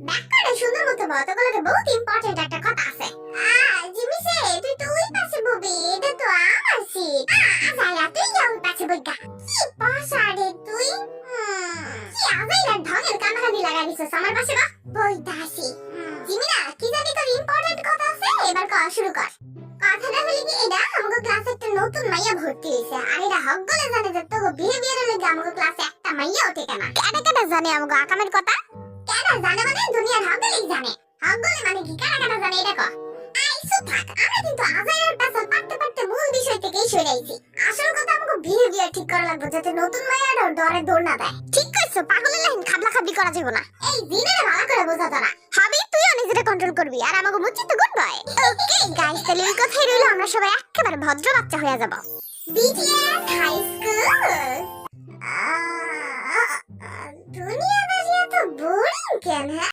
ব্যাকরণে সুন্দর মতো বলতে বহুত ইম্পর্টেন্ট একটা কথা আছে। জিমি সে তুই তো ওই পাশে ববি, এটা তো আমার সিট। আজাইরা তুই যাও ওই পাশে বইগা। কি পাশারে তুই? কি আজাইরা ঢঙের কামড়ানি লাগাই দিছস আমার পাশে বা? বইতাছি। জিমি না কি জানি তোর ইম্পর্টেন্ট কথা আছে, এবার কল শুরু কর। কথাটা হলো কি, এটা আমাদের ক্লাসে একটা নতুন মাইয়া ভর্তি হইছে। আর এটা হকগলে জানে যে তোর বিহেভিয়ারের লাগি আমাদের ক্লাসে একটা মাইয়া ওঠে কেন। কেডা জানে আমাদের আকামের কথা? কেডা জানে মানে দুনিয়ার হকগলেই জানে। হকগলে মানে কি, কেডা জানে এটা কর। আইসো থাক, আমরা কিন্তু আজাইরার পেছন পারতে পারতে মূল বিষয় থেকেই সরে আইছি। আসল কথা আমাদের বিহেভিয়ার ঠিক করা লাগবে, যাতে নতুন মাইয়াটা ডরে দৌড় না দেয়। ঠিক কইছো, পাগলের লাইন খাবলা খাবলি করা যাবে না। এই জিনেরে ভালো করে বোঝা তোরা। হাবি তুইও নিজেরে কন্ট্রোল করবি, আর আমাকে মুচি তো গুড বয়। ওকে গাইস, তাহলে এই কথাই রইলো, আমরা সবাই একেবারে ভদ্র বাচ্চা হয়ে যাব। BTS high school. দুনিয়াদারি এত বোরিং কেন?